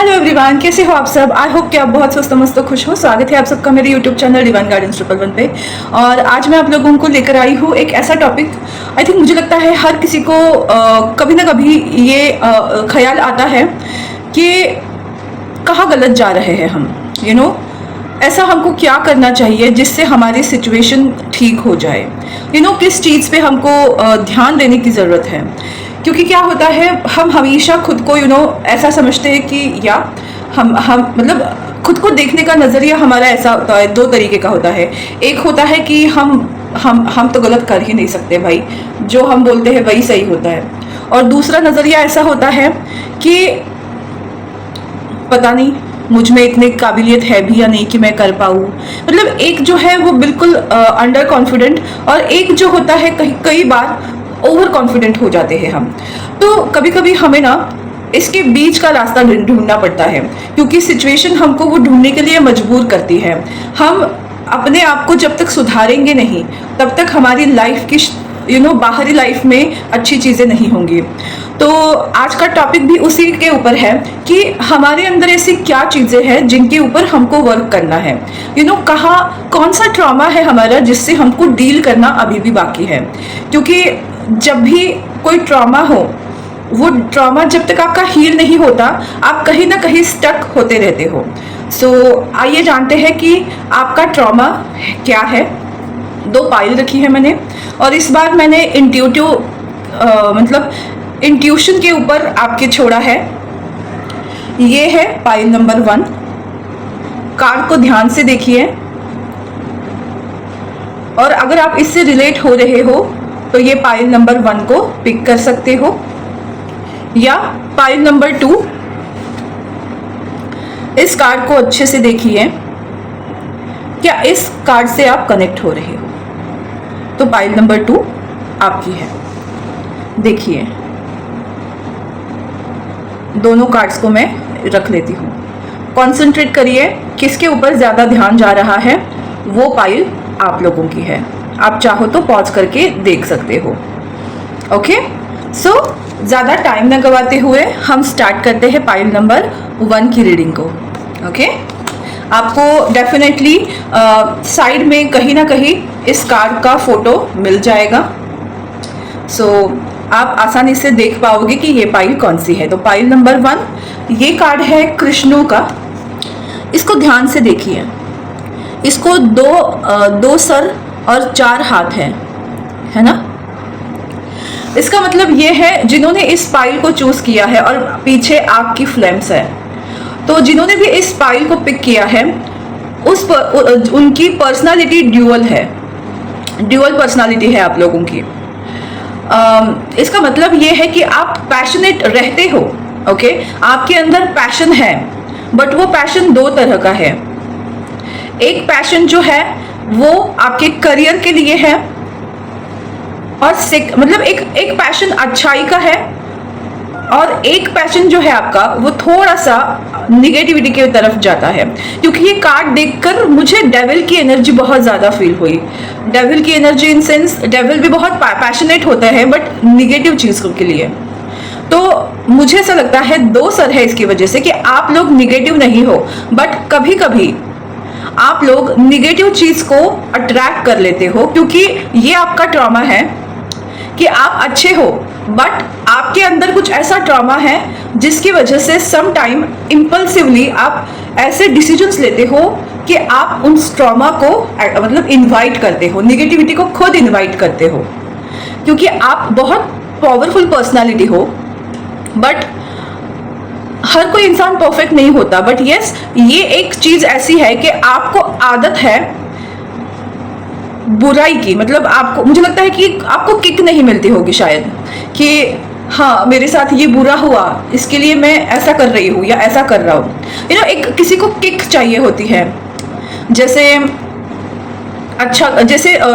Hello everyone, कैसे हो आप सब। आई होप कि आप बहुत स्वस्थ मस्त खुश हो। स्वागत है आप सबका मेरे यूट्यूब चैनल डिवाइन गार्डन्स 111 पे। और आज मैं आप लोगों को लेकर आई हूँ एक ऐसा टॉपिक। आई थिंक मुझे लगता है हर किसी को कभी ना कभी ये ख्याल आता है कि कहाँ गलत जा रहे हैं हम। ऐसा हमको क्या करना चाहिए जिससे हमारी सिचुएशन ठीक हो जाए। किस चीज़ पे हमको ध्यान देने की ज़रूरत है। क्योंकि क्या होता है, हम हमेशा खुद को ऐसा समझते हैं कि या हम मतलब खुद को देखने का नज़रिया हमारा ऐसा होता है। दो तरीके का होता है। एक होता है कि हम तो गलत कर ही नहीं सकते भाई, जो हम बोलते हैं वही सही होता है। और दूसरा नज़रिया ऐसा होता है कि पता नहीं मुझ में इतनी काबिलियत है भी या नहीं कि मैं कर पाऊँ। मतलब एक जो है वो बिल्कुल अंडर कॉन्फिडेंट, और एक जो होता है कई बार ओवर कॉन्फिडेंट हो जाते हैं हम। तो कभी कभी हमें ना इसके बीच का रास्ता ढूंढना पड़ता है, क्योंकि सिचुएशन हमको वो ढूंढने के लिए मजबूर करती है। हम अपने आप को जब तक सुधारेंगे नहीं तब तक हमारी लाइफ की बाहरी लाइफ में अच्छी चीज़ें नहीं होंगी। तो आज का टॉपिक भी उसी के ऊपर है कि हमारे अंदर ऐसी क्या चीज़ें हैं जिनके ऊपर हमको वर्क करना है। कहाँ कौन सा ट्रॉमा है हमारा जिससे हमको डील करना अभी भी बाकी है। क्योंकि जब भी कोई ट्रॉमा हो, वो ट्रॉमा जब तक आपका हील नहीं होता, आप कहीं ना कहीं स्टक होते रहते हो। सो आइए जानते हैं कि आपका ट्रॉमा क्या है। दो पाइल रखी है मैंने, और इस बार मैंने इंट्यूशन के ऊपर आपके छोड़ा है। ये है पाइल नंबर 1। कार्ड को ध्यान से देखिए, और अगर आप इससे रिलेट हो रहे हो तो ये पाइल नंबर 1 को पिक कर सकते हो, या पाइल नंबर 2। इस कार्ड को अच्छे से देखिए, क्या इस कार्ड से आप कनेक्ट हो रहे हो, तो पाइल नंबर 2 आपकी है। देखिए, दोनों कार्ड्स को मैं रख लेती हूँ। कॉन्सेंट्रेट करिए, किसके ऊपर ज़्यादा ध्यान जा रहा है, वो पाइल आप लोगों की है। आप चाहो तो पॉज करके देख सकते हो। ओके, सो ज़्यादा टाइम न गवाते हुए हम स्टार्ट करते हैं पाइल नंबर 1 की रीडिंग को। ओके, आपको डेफिनेटली साइड में कहीं ना कहीं इस कार्ड का फोटो मिल जाएगा। सो आप आसानी से देख पाओगे कि ये पाइल कौन सी है। तो पाइल नंबर 1, ये कार्ड है कृष्णु का। इसको ध्यान से देखिए। इसको दो सर और 4 हाथ है ना। इसका मतलब ये है, जिन्होंने इस पाइल को चूज किया है और पीछे आग की फ्लेम्स है, तो जिन्होंने भी इस पाइल को पिक किया है उनकी पर्सनालिटी ड्यूअल है। ड्यूअल पर्सनालिटी है आप लोगों की। इसका मतलब ये है कि आप पैशनेट रहते हो। ओके, आपके अंदर पैशन है, बट वो पैशन 2 तरह का है। एक पैशन जो है वो आपके करियर के लिए है, और मतलब एक पैशन अच्छाई का है, और एक पैशन जो है आपका वो थोड़ा सा निगेटिविटी की तरफ जाता है। क्योंकि ये कार्ड देखकर मुझे डेविल की एनर्जी बहुत ज़्यादा फील हुई। डेविल की एनर्जी इन सेंस, डेविल भी बहुत पैशनेट होता है बट निगेटिव चीज़ के लिए। तो मुझे ऐसा लगता है 2 सर है इसकी वजह से कि आप लोग निगेटिव नहीं हो, बट कभी कभी आप लोग निगेटिव चीज़ को अट्रैक्ट कर लेते हो। क्योंकि ये आपका ट्रॉमा है कि आप अच्छे हो, बट आपके अंदर कुछ ऐसा ट्रॉमा है जिसकी वजह से सम टाइम इम्पल्सिवली आप ऐसे डिसीजंस लेते हो कि आप उन ट्रॉमा को मतलब इनवाइट करते हो, निगेटिविटी को खुद इनवाइट करते हो। क्योंकि आप बहुत पावरफुल पर्सनालिटी हो, बट हर कोई इंसान परफेक्ट नहीं होता। बट यस, ये एक चीज ऐसी है कि आपको आदत है बुराई की। मतलब आपको, मुझे लगता है कि आपको किक नहीं मिलती होगी शायद, कि हाँ मेरे साथ ये बुरा हुआ, इसके लिए मैं ऐसा कर रही हूँ या ऐसा कर रहा हूँ। एक किसी को किक चाहिए होती है। जैसे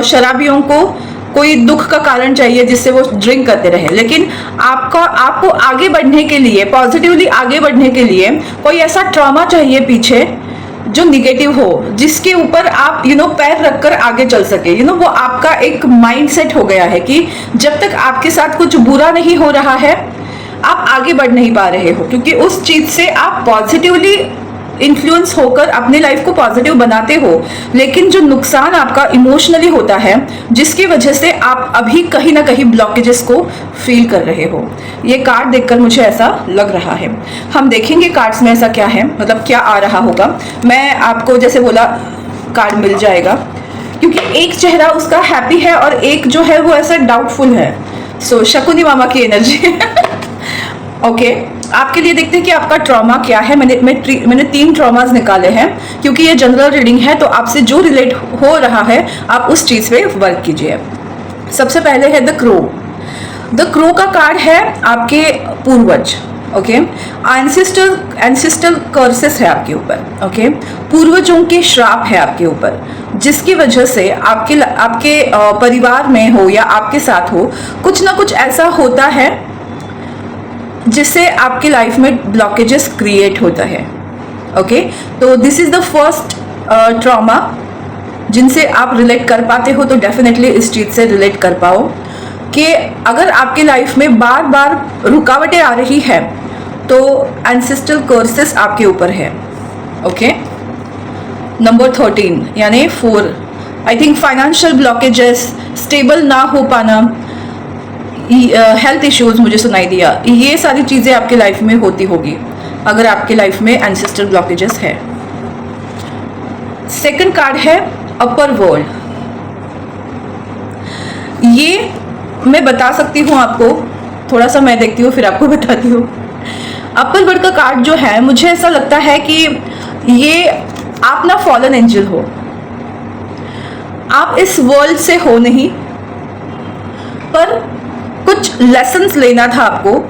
शराबियों को कोई दुख का कारण चाहिए जिससे वो ड्रिंक करते रहे। लेकिन आपको आगे बढ़ने के लिए, पॉजिटिवली आगे बढ़ने के लिए कोई ऐसा ट्रॉमा चाहिए पीछे जो निगेटिव हो, जिसके ऊपर आप पैर रखकर आगे चल सके। वो आपका एक माइंडसेट हो गया है कि जब तक आपके साथ कुछ बुरा नहीं हो रहा है, आप आगे बढ़ नहीं पा रहे हो, क्योंकि उस चीज से आप पॉजिटिवली इन्फ्लुएंस होकर अपने लाइफ को पॉजिटिव बनाते हो, लेकिन जो नुकसान आपका इमोशनली होता है, जिसकी वजह से आप अभी कहीं ना कहीं ब्लॉकेजेस को फील कर रहे हो। ये कार्ड देखकर मुझे ऐसा लग रहा है। हम देखेंगे कार्ड्स में ऐसा क्या है, मतलब क्या आ रहा होगा। मैं आपको जैसे बोला कार्ड मिल जाएगा, क्योंकि एक चेहरा उसका हैप्पी है और एक जो है वो ऐसा डाउटफुल है। सो शकुनी मामा की एनर्जी ओके, आपके लिए देखते हैं कि आपका ट्रॉमा क्या है। मैंने 3 ट्रॉमास निकाले हैं, क्योंकि ये जनरल रीडिंग है, तो आपसे जो रिलेट हो रहा है आप उस चीज पे वर्क कीजिए। सबसे पहले है द क्रो। द क्रो का कार्ड है आपके पूर्वज। ओके, एंसेस्ट्रल कर्सेस है आपके ऊपर। ओके, पूर्वजों के श्राप है आपके ऊपर, जिसकी वजह से आपके परिवार में हो या आपके साथ हो, कुछ ना कुछ ऐसा होता है जिससे आपकी लाइफ में ब्लॉकेजेस क्रिएट होता है। ओके, तो this is the first trauma जिनसे आप रिलेट कर पाते हो, तो डेफिनेटली इस चीज से रिलेट कर पाओ कि अगर आपकी लाइफ में बार बार रुकावटें आ रही है तो एंसेस्ट्रल कर्सेस आपके ऊपर है। ओके, नंबर 13 यानी 4, I think financial blockages, stable ना हो पाना, हेल्थ इश्यूज मुझे सुनाई दिया। ये सारी चीजें आपके लाइफ में होती होगी अगर आपके लाइफ में एंसेस्ट्रल ब्लॉकेजेस है। सेकंड कार्ड है अपर वर्ल्ड। ये मैं बता सकती हूँ आपको, थोड़ा सा मैं देखती हूँ फिर आपको बताती हूँ। अपर वर्ल्ड का कार्ड जो है, मुझे ऐसा लगता है कि ये आप ना फॉलन एंजल हो, आप इस वर्ल्ड से हो नहीं, पर कुछ लेसन्स लेना था आपको,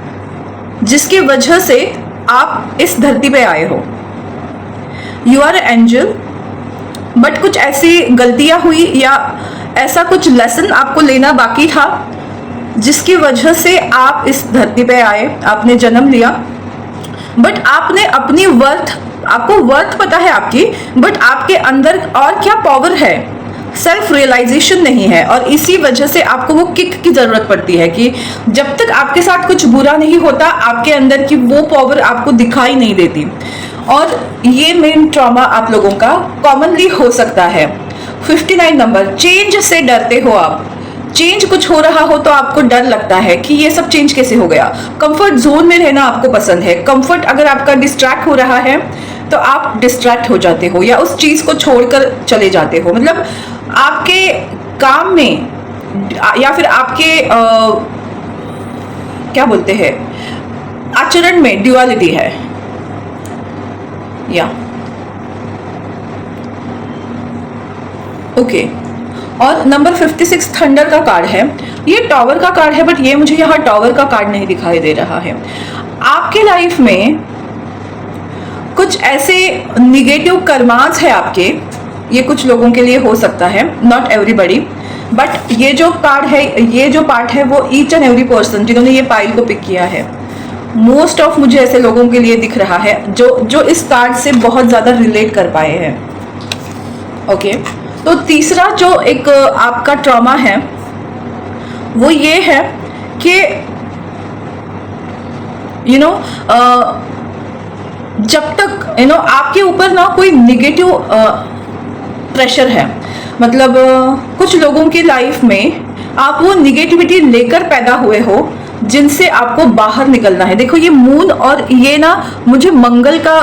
जिसकी वजह से आप इस धरती पे आए हो। यू आर एंजल, बट कुछ ऐसी गलतियां हुई या ऐसा कुछ लेसन आपको लेना बाकी था, जिसकी वजह से आप इस धरती पे आए, आपने जन्म लिया। बट आपने अपनी आपको वर्थ पता है आपकी, बट आपके अंदर और क्या पावर है, सेल्फ रियलाइजेशन नहीं है, और इसी वजह से आपको वो किक की जरूरत पड़ती है कि जब तक आपके साथ कुछ बुरा नहीं होता, आपके अंदर की वो पावर आपको दिखाई नहीं देती। और ये मेन ट्रॉमा आप लोगों का कॉमनली हो सकता है। 59 नंबर, चेंज से डरते हो आप। चेंज कुछ हो रहा हो तो आपको डर लगता है कि ये सब चेंज कैसे हो गया। कंफर्ट जोन में रहना आपको पसंद है। कंफर्ट अगर आपका डिस्ट्रैक्ट हो रहा है तो आप डिस्ट्रैक्ट हो जाते हो या उस चीज को छोड़कर चले जाते हो। मतलब आपके काम में या फिर आपके क्या बोलते हैं, आचरण में ड्युअलिटी है। या ओके, और नंबर 56 थंडर का कार्ड है। ये टॉवर का कार्ड है, बट ये मुझे यहाँ टॉवर का कार्ड नहीं दिखाई दे रहा है। आपके लाइफ में कुछ ऐसे निगेटिव कर्मास है आपके, ये कुछ लोगों के लिए हो सकता है, नॉट एवरीबडी, बट ये जो कार्ड है, ये जो पार्ट है, वो ईच एंड एवरी पर्सन जिन्होंने ये पाइल को पिक किया है, मोस्ट ऑफ मुझे ऐसे लोगों के लिए दिख रहा है जो इस कार्ड से बहुत ज्यादा रिलेट कर पाए हैं। ओके, तो तीसरा जो एक आपका ट्रॉमा है वो ये है कि जब तक आपके ऊपर ना कोई निगेटिव प्रेशर है, मतलब कुछ लोगों की लाइफ में आप वो निगेटिविटी लेकर पैदा हुए हो जिनसे आपको बाहर निकलना है। देखो ये मून और ये ना मुझे मंगल का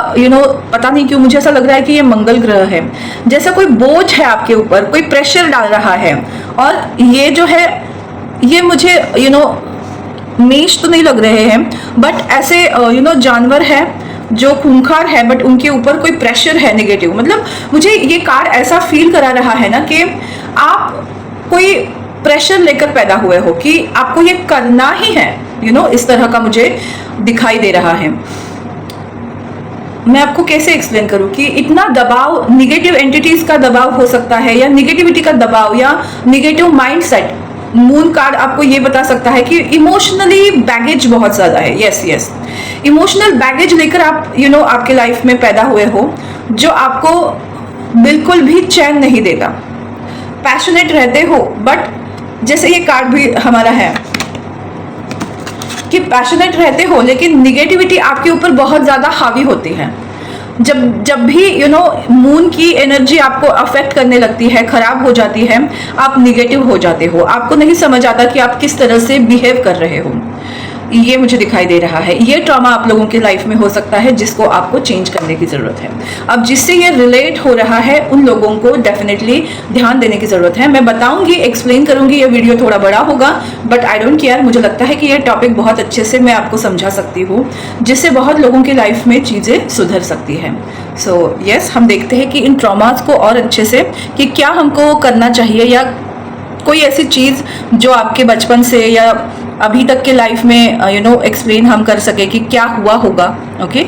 पता नहीं क्यों मुझे ऐसा लग रहा है कि ये मंगल ग्रह है, जैसा कोई बोझ है आपके ऊपर, कोई प्रेशर डाल रहा है। और ये जो है ये मुझे मेष तो नहीं लग रहे हैं, बट ऐसे जानवर है जो खूंखार है, बट उनके ऊपर कोई प्रेशर है नेगेटिव। मतलब मुझे ये कार्ड ऐसा फील करा रहा है ना कि आप कोई प्रेशर लेकर पैदा हुए हो कि आपको ये करना ही है, इस तरह का मुझे दिखाई दे रहा है। मैं आपको कैसे एक्सप्लेन करूं कि इतना दबाव, निगेटिव एंटिटीज का दबाव हो सकता है, या निगेटिविटी का दबाव, या निगेटिव माइंडसेट। मून कार्ड आपको ये बता सकता है कि इमोशनली बैगेज बहुत ज्यादा है। यस, इमोशनल बैगेज लेकर आप आपके लाइफ में पैदा हुए हो, जो आपको बिल्कुल भी चैन नहीं देता। पैशनेट रहते हो, बट जैसे ये कार्ड भी हमारा है, कि पैशनेट रहते हो लेकिन निगेटिविटी आपके ऊपर बहुत ज़्यादा हावी होती है। जब भी मून की एनर्जी आपको अफेक्ट करने लगती है, खराब हो जाती है, आप निगेटिव हो जाते हो, आपको नहीं समझ आता कि आप किस तरह से बिहेव कर रहे हो। ये मुझे दिखाई दे रहा है। ये ट्रॉमा आप लोगों के लाइफ में हो सकता है जिसको आपको चेंज करने की ज़रूरत है। अब जिससे ये रिलेट हो रहा है उन लोगों को डेफिनेटली ध्यान देने की ज़रूरत है। मैं बताऊंगी, एक्सप्लेन करूंगी, ये वीडियो थोड़ा बड़ा होगा बट आई डोंट केयर। मुझे लगता है कि ये टॉपिक बहुत अच्छे से मैं आपको समझा सकती हूँ, जिससे बहुत लोगों की लाइफ में चीज़ें सुधर सकती हैं। सो यस, हम देखते हैं कि इन ट्रॉमास को और अच्छे से कि क्या हमको करना चाहिए, या कोई ऐसी चीज़ जो आपके बचपन से या अभी तक के लाइफ में एक्सप्लेन हम कर सके कि क्या हुआ होगा। ओके,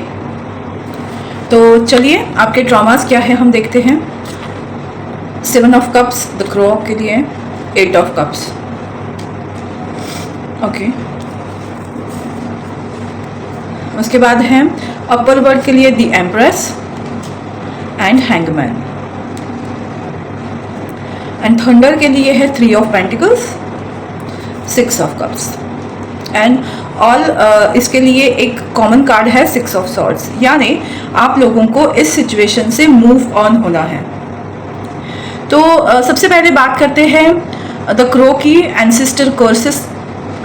तो चलिए आपके ट्रॉमास क्या है हम देखते हैं। 7 ऑफ कप्स द क्रो के लिए, 8 ऑफ कप्स। ओके, उसके बाद है अपर वर्ल्ड के लिए the empress and hangman, and thunder के लिए है 3 of pentacles, 6 of cups, and all इसके लिए एक कॉमन कार्ड है 6 ऑफ सॉर्ड्स, यानी आप लोगों को इस सिचुएशन से मूव ऑन होना है। तो सबसे पहले बात करते हैं द क्रो की एंसेस्टर कर्सेस।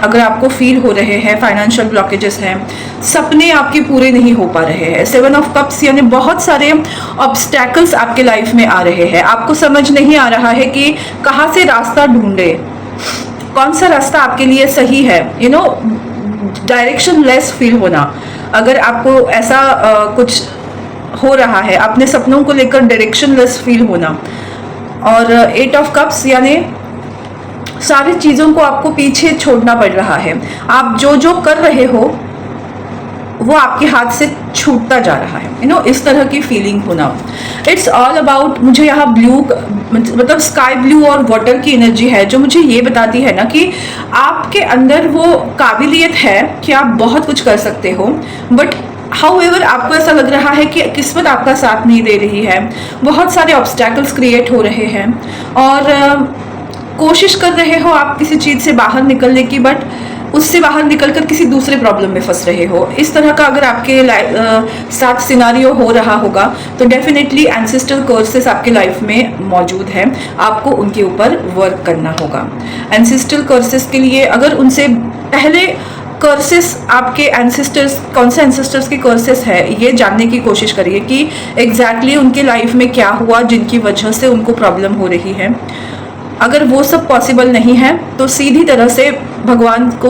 अगर आपको फील हो रहे हैं फाइनेंशियल ब्लॉकेजेस हैं, सपने आपके पूरे नहीं हो पा रहे हैं, 7 ऑफ कप्स यानी बहुत सारे ऑब्स्टैकल्स आपके लाइफ में आ रहे हैं, आपको समझ नहीं आ रहा है कि कहाँ से रास्ता ढूंढे, कौन सा रास्ता आपके लिए सही है। डायरेक्शन लेस फील होना। अगर आपको ऐसा कुछ हो रहा है, अपने सपनों को लेकर डायरेक्शन लेस फील होना। और 8 ऑफ कप्स यानी सारी चीज़ों को आपको पीछे छोड़ना पड़ रहा है, आप जो जो कर रहे हो वो आपके हाथ से छूटता जा रहा है, इस तरह की फीलिंग होना। इट्स ऑल अबाउट, मुझे यहाँ ब्लू मतलब स्काई ब्लू और वाटर की एनर्जी है जो मुझे ये बताती है ना कि आपके अंदर वो काबिलियत है कि आप बहुत कुछ कर सकते हो, बट हाउएवर आपको ऐसा लग रहा है कि किस्मत आपका साथ नहीं दे रही है, बहुत सारे ऑब्स्टैकल्स क्रिएट हो रहे हैं और कोशिश कर रहे हो आप किसी चीज़ से बाहर निकलने की, बट उससे बाहर निकलकर किसी दूसरे प्रॉब्लम में फंस रहे हो। इस तरह का अगर आपके साथ सिनारियो हो रहा होगा तो डेफिनेटली एंसेस्ट्रल कर्सेस आपके लाइफ में मौजूद है, आपको उनके ऊपर वर्क करना होगा। एंसेस्ट्रल कर्सेस के लिए अगर उनसे पहले कर्सेस आपके एंसेस्टर्स, कौन से एंसेस्टर्स के कर्सेस है ये जानने की कोशिश करिए कि एग्जैक्टली उनके लाइफ में क्या हुआ जिनकी वजह से उनको प्रॉब्लम हो रही है। अगर वो सब पॉसिबल नहीं है तो सीधी तरह से भगवान को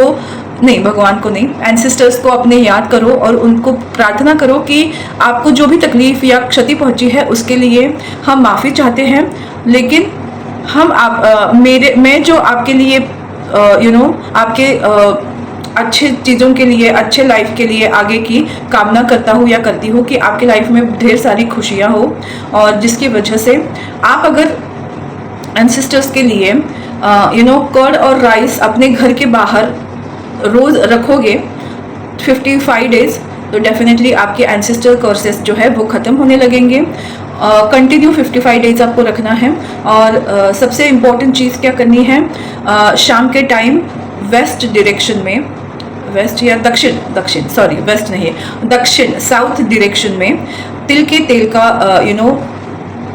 नहीं, एंसेस्टर्स को अपने याद करो और उनको प्रार्थना करो कि आपको जो भी तकलीफ या क्षति पहुंची है उसके लिए हम माफ़ी चाहते हैं, लेकिन मैं जो आपके लिए आपके अच्छे चीज़ों के लिए, अच्छे लाइफ के लिए आगे की कामना करता हूँ या करती हूँ कि आपके लाइफ में ढेर सारी खुशियाँ हो, और जिसकी वजह से आप अगर एंसेस्टर्स के लिए कर्ड और राइस अपने घर के बाहर रोज़ रखोगे 55 डेज, तो डेफिनेटली आपके एंसेस्टर कर्सेस जो है वो ख़त्म होने लगेंगे। कंटिन्यू 55 डेज आपको रखना है। और सबसे इम्पॉर्टेंट चीज़ क्या करनी है, शाम के टाइम वेस्ट डायरेक्शन में, वेस्ट या दक्षिण साउथ डायरेक्शन में तिल के तेल का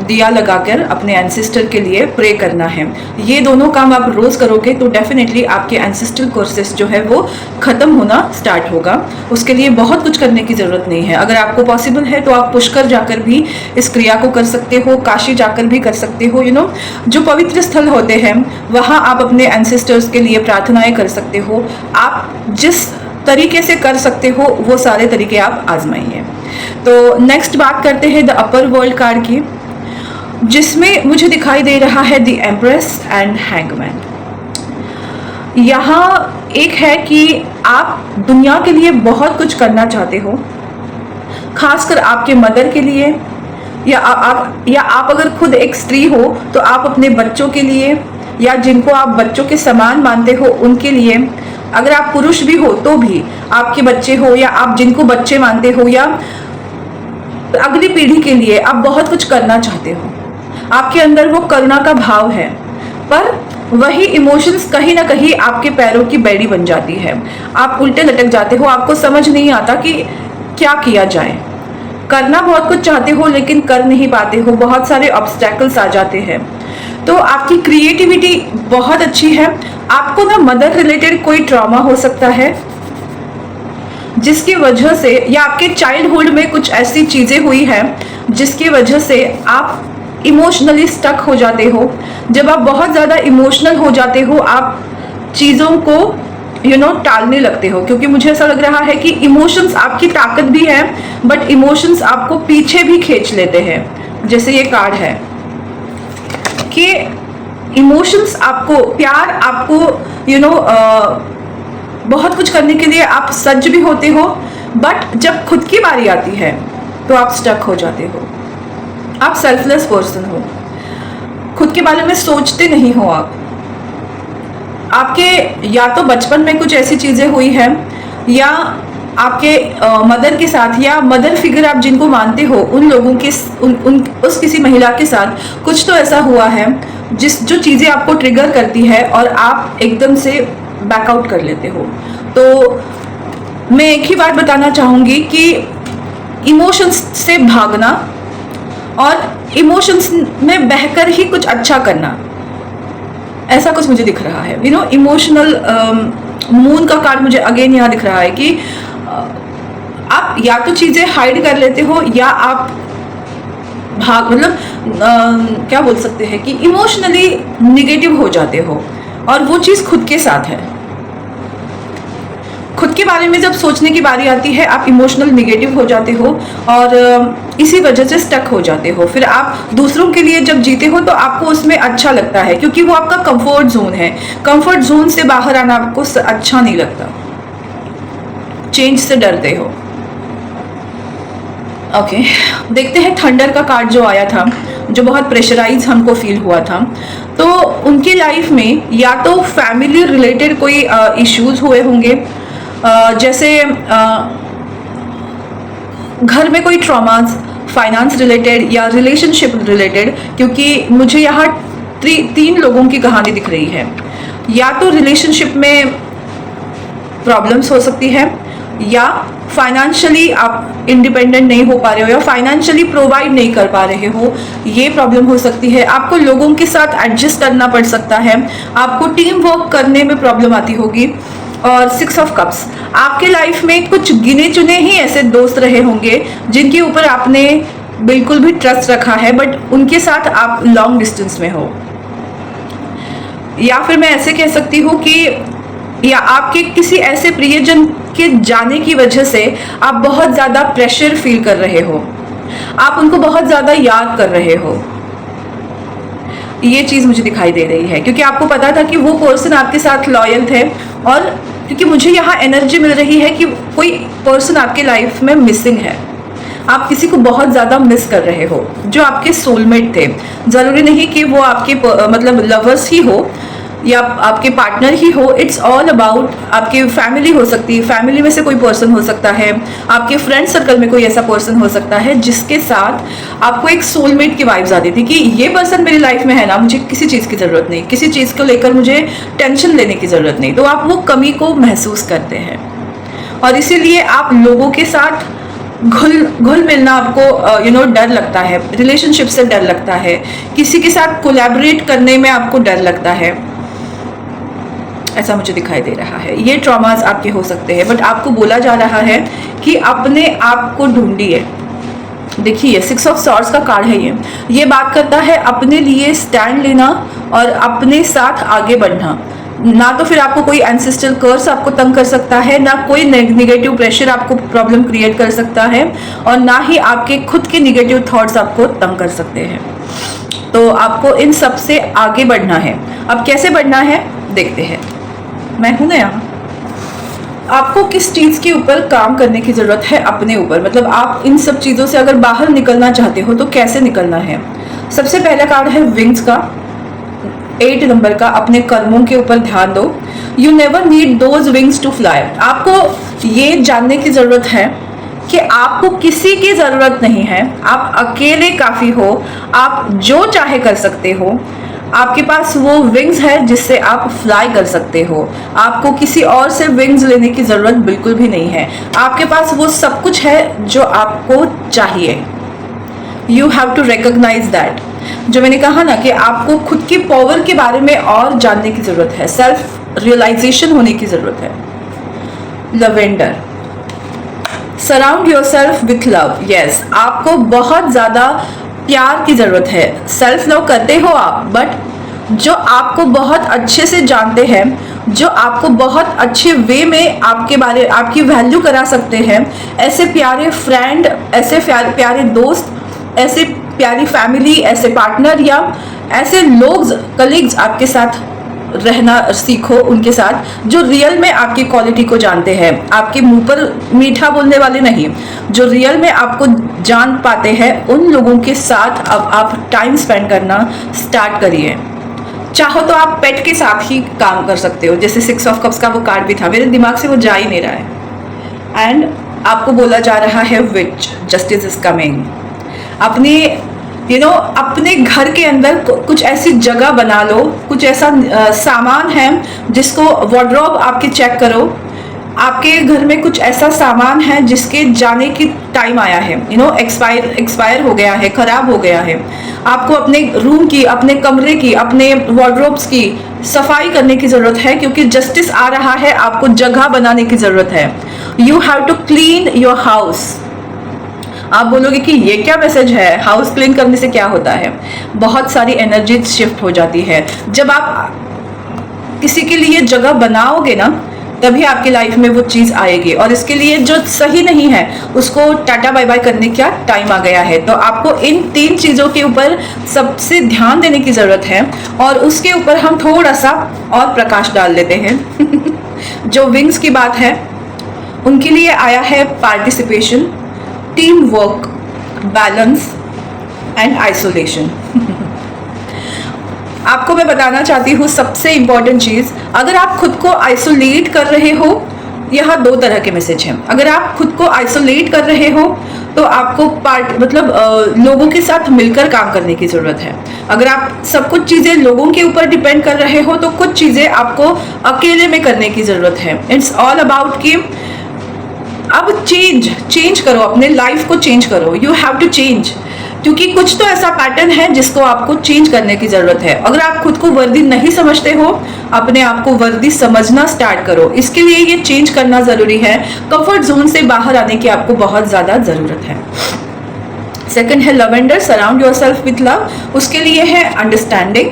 दिया लगाकर अपने एंसेस्टर के लिए प्रे करना है। ये दोनों काम आप रोज़ करोगे तो डेफिनेटली आपके एंसेस्ट्रल कोर्सेस जो है वो ख़त्म होना स्टार्ट होगा। उसके लिए बहुत कुछ करने की ज़रूरत नहीं है। अगर आपको पॉसिबल है तो आप पुष्कर जाकर भी इस क्रिया को कर सकते हो, काशी जाकर भी कर सकते हो। जो पवित्र स्थल होते हैं वहाँ आप अपने एंसेस्टर्स के लिए प्रार्थनाएँ कर सकते हो। आप जिस तरीके से कर सकते हो वो सारे तरीके आप आजमाइए। तो नेक्स्ट बात करते हैं द अपर वर्ल्ड कार्ड की, जिसमें मुझे दिखाई दे रहा है द एम्प्रेस एंड हैंगमैन। यहाँ एक है कि आप दुनिया के लिए बहुत कुछ करना चाहते हो, खासकर आपके मदर के लिए, या आप अगर खुद एक स्त्री हो तो आप अपने बच्चों के लिए, या जिनको आप बच्चों के समान मानते हो उनके लिए। अगर आप पुरुष भी हो तो भी आपके बच्चे हो, या आप जिनको बच्चे मानते हो, या अगली पीढ़ी के लिए आप बहुत कुछ करना चाहते हो। आपके अंदर वो करुणा का भाव है, पर वही इमोशंस कहीं ना कहीं आपके पैरों की बेड़ी बन जाती है। आप उल्टे लटक जाते हो, आपको समझ नहीं आता कि क्या किया जाए। करना बहुत कुछ चाहते हो लेकिन कर नहीं पाते हो, बहुत सारे ऑब्स्टेकल्स आ जाते हैं। तो आपकी क्रिएटिविटी बहुत अच्छी है। आपको ना मदर रिलेटेड कोई ट्रॉमा हो सकता है जिसकी वजह से, या आपके चाइल्डहुड में कुछ ऐसी चीजें हुई है जिसकी वजह से आप इमोशनली स्टक हो जाते हो। जब आप बहुत ज़्यादा इमोशनल हो जाते हो, आप चीज़ों को टालने लगते हो, क्योंकि मुझे ऐसा लग रहा है कि इमोशंस आपकी ताकत भी है बट इमोशंस आपको पीछे भी खींच लेते हैं। जैसे ये कार्ड है कि इमोशंस आपको, प्यार आपको बहुत कुछ करने के लिए आप सज्ज भी होते हो, बट जब खुद की बारी आती है तो आप स्टक हो जाते हो। आप सेल्फलेस पर्सन हो, खुद के बारे में सोचते नहीं हो। आपके या तो बचपन में कुछ ऐसी चीजें हुई हैं, या आपके मदर के साथ, या मदर फिगर आप जिनको मानते हो उन लोगों के उस किसी महिला के साथ कुछ तो ऐसा हुआ है जो चीजें आपको ट्रिगर करती है और आप एकदम से बैकआउट कर लेते हो। तो मैं एक ही बात बताना चाहूंगी कि इमोशंस से भागना और इमोशंस में बहकर ही कुछ अच्छा करना, ऐसा कुछ मुझे दिख रहा है। इमोशनल मून का कार्ड मुझे अगेन यहाँ दिख रहा है कि आप या तो चीजें हाइड कर लेते हो, या आप क्या बोल सकते हैं कि इमोशनली निगेटिव हो जाते हो, और वो चीज खुद के साथ है। खुद के बारे में जब सोचने की बारी आती है आप इमोशनल निगेटिव हो जाते हो और इसी वजह से स्टक हो जाते हो। फिर आप दूसरों के लिए जब जीते हो तो आपको उसमें अच्छा लगता है, क्योंकि वो आपका कंफर्ट जोन है। कंफर्ट जोन से बाहर आना आपको अच्छा नहीं लगता, चेंज से डरते हो। ओके, देखते हैं थंडर का कार्ड जो आया था, जो बहुत प्रेशराइज हमको फील हुआ था। तो उनकी लाइफ में या तो फैमिली रिलेटेड कोई इश्यूज हुए होंगे, जैसे घर में कोई ट्रॉमास, फाइनेंस रिलेटेड या रिलेशनशिप रिलेटेड, क्योंकि मुझे यहाँ 3 लोगों की कहानी दिख रही है। या तो रिलेशनशिप में प्रॉब्लम्स हो सकती है, या फाइनेंशियली आप इंडिपेंडेंट नहीं हो पा रहे हो, या फाइनेंशियली प्रोवाइड नहीं कर पा रहे हो, ये प्रॉब्लम हो सकती है। आपको लोगों के साथ एडजस्ट करना पड़ सकता है, आपको टीम वर्क करने में प्रॉब्लम आती होगी। और 6 ऑफ कप्स, आपके लाइफ में कुछ गिने चुने ही ऐसे दोस्त रहे होंगे जिनके ऊपर आपने बिल्कुल भी ट्रस्ट रखा है, बट उनके साथ आप लॉन्ग डिस्टेंस में हो। या फिर मैं ऐसे कह सकती हूँ कि या आपके किसी ऐसे प्रियजन के जाने की वजह से आप बहुत ज़्यादा प्रेशर फील कर रहे हो, आप उनको बहुत ज़्यादा याद कर रहे हो। ये चीज़ मुझे दिखाई दे रही है, क्योंकि आपको पता था कि वो पर्सन आपके साथ लॉयल थे, और क्योंकि मुझे यहाँ एनर्जी मिल रही है कि कोई पर्सन आपके लाइफ में मिसिंग है। आप किसी को बहुत ज़्यादा मिस कर रहे हो, जो आपके सोलमेट थे। ज़रूरी नहीं कि वो आपके मतलब लवर्स ही हो या आपके पार्टनर ही हो, इट्स ऑल अबाउट आपकी फैमिली हो सकती है, फैमिली में से कोई पर्सन हो सकता है, आपके फ्रेंड सर्कल में कोई ऐसा पर्सन हो सकता है जिसके साथ आपको एक सोलमेट की वाइब्स आती थी कि ये पर्सन मेरी लाइफ में है ना, मुझे किसी चीज़ की ज़रूरत नहीं, किसी चीज़ को लेकर मुझे टेंशन लेने की ज़रूरत नहीं। तो आप वो कमी को महसूस करते हैं, और इसीलिए आप लोगों के साथ घुल मिलना आपको डर लगता है, रिलेशनशिप से डर लगता है, किसी के साथ कोलैबोरेट करने में आपको डर लगता है, ऐसा मुझे दिखाई दे रहा है। ये ट्रॉमास आपके हो सकते हैं, बट आपको बोला जा रहा है कि अपने आप को ढूंढिए। देखिए 6 ऑफ सॉर्ड्स का कार्ड है ये बात करता है अपने लिए स्टैंड लेना और अपने साथ आगे बढ़ना। ना तो फिर आपको कोई एंसेस्ट्रल कर्स आपको तंग कर सकता है, ना कोई नेगेटिव प्रेशर आपको प्रॉब्लम क्रिएट कर सकता है, और ना ही आपके खुद के नेगेटिव थॉट्स आपको तंग कर सकते हैं। तो आपको इन सब से आगे बढ़ना है। अब कैसे बढ़ना है देखते हैं। मैं हूं ना यहाँ। आपको किस चीज़ के ऊपर काम करने की ज़रूरत है? अपने ऊपर। मतलब आप इन सब चीज़ों से अगर बाहर निकलना चाहते हो तो कैसे निकलना है? सबसे पहला कार्ड है विंग्स का, 8 नंबर का। अपने कर्मों के ऊपर ध्यान दो। You never need those wings to fly. आपको ये जानने की ज़रूरत है कि आपको किसी की ज़रूरत नहीं है, आप अकेले काफ़ी हो, आप जो चाहे कर सकते हो। आपके पास वो विंग्स है जिससे आप फ्लाई कर सकते हो। आपको किसी और से विंग्स लेने की जरूरत बिल्कुल भी नहीं है। आपके पास वो सब कुछ है जो आपको चाहिए। You have to recognise that. जो मैंने कहा ना कि आपको खुद की पावर के बारे में और जानने की जरूरत है, सेल्फ रियलाइजेशन होने की जरूरत है। Lavender, surround yourself with love. Yes, आपको बहुत ज्यादा प्यार की जरूरत है। सेल्फ लव करते हो आप, बट जो आपको बहुत अच्छे से जानते हैं, जो आपको बहुत अच्छे वे में आपकी वैल्यू करा सकते हैं, ऐसे प्यारे फ्रेंड, ऐसे प्यारे दोस्त, ऐसे प्यारी फैमिली, ऐसे पार्टनर या ऐसे लोग, कलीग्स आपके साथ रहना सीखो, उनके साथ जो रियल में आपकी क्वालिटी को जानते हैं, आपके मुंह पर मीठा बोलने वाले नहीं, जो रियल में आपको जान पाते हैं, उन लोगों के साथ अब आप टाइम स्पेंड करना स्टार्ट करिए। चाहो तो आप पेट के साथ ही काम कर सकते हो, जैसे 6 ऑफ कप्स का वो कार्ड भी था, मेरे दिमाग से वो जा ही नहीं रहा है। एंड आपको बोला जा रहा है विच जस्टिस इज कमिंग। अपने अपने घर के अंदर कुछ ऐसी जगह बना लो, कुछ ऐसा सामान है जिसको वार्डरोब आपके चेक करो। आपके घर में कुछ ऐसा सामान है जिसके जाने की टाइम आया है, एक्सपायर हो गया है, खराब हो गया है। आपको अपने रूम की, अपने कमरे की, अपने वार्डरोब्स की सफाई करने की जरूरत है, क्योंकि जस्टिस आ रहा है। आपको जगह बनाने की जरूरत है। You have to clean your house. आप बोलोगे कि ये क्या मैसेज है, हाउस क्लीन करने से क्या होता है? बहुत सारी एनर्जी शिफ्ट हो जाती है। जब आप किसी के लिए जगह बनाओगे ना, तभी आपकी लाइफ में वो चीज आएगी। और इसके लिए जो सही नहीं है उसको टाटा बाय बाय करने का टाइम आ गया है। तो आपको इन 3 चीजों के ऊपर सबसे ध्यान देने की जरूरत है, और उसके ऊपर हम थोड़ा सा और प्रकाश डाल देते हैं। जो विंग्स की बात है, उनके लिए आया है participation, team work, balance and isolation. आपको मैं बताना चाहती हूँ सबसे इंपॉर्टेंट चीज, अगर आप खुद को आइसोलेट कर रहे हो, यहाँ 2 तरह के मैसेज हैं। अगर आप खुद को आइसोलेट कर रहे हो तो आपको लोगों के साथ मिलकर काम करने की जरूरत है। अगर आप सब कुछ चीजें लोगों के ऊपर डिपेंड कर रहे हो तो कुछ चीजें आपको अकेले में करने की जरूरत है। इट्स ऑल अबाउट कि अब चेंज करो, अपने लाइफ को चेंज करो। यू हैव टू चेंज, क्योंकि कुछ तो ऐसा पैटर्न है जिसको आपको चेंज करने की जरूरत है। अगर आप खुद को वर्दी नहीं समझते हो, अपने आप को वर्दी समझना स्टार्ट करो। इसके लिए ये चेंज करना जरूरी है। कंफर्ट जोन से बाहर आने की आपको बहुत ज्यादा जरूरत है। सेकंड है lavender, surround yourself with love. उसके लिए है अंडरस्टैंडिंग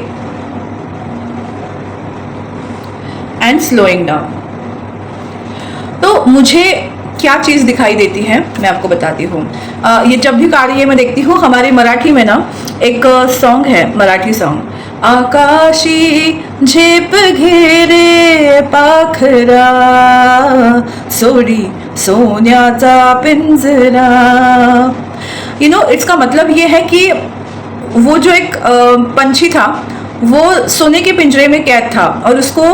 एंड स्लोइंग डाउन। तो मुझे क्या चीज दिखाई देती है मैं आपको बताती हूँ। ये जब भी कार्य मैं देखती हूँ, हमारे मराठी में ना एक सॉन्ग है, मराठी सॉन्ग, आकाशी झेप घेरे पाखरा सोडी सोन्याचा पिंजरा। इसका मतलब ये है कि वो जो एक पंछी था वो सोने के पिंजरे में कैद था, और उसको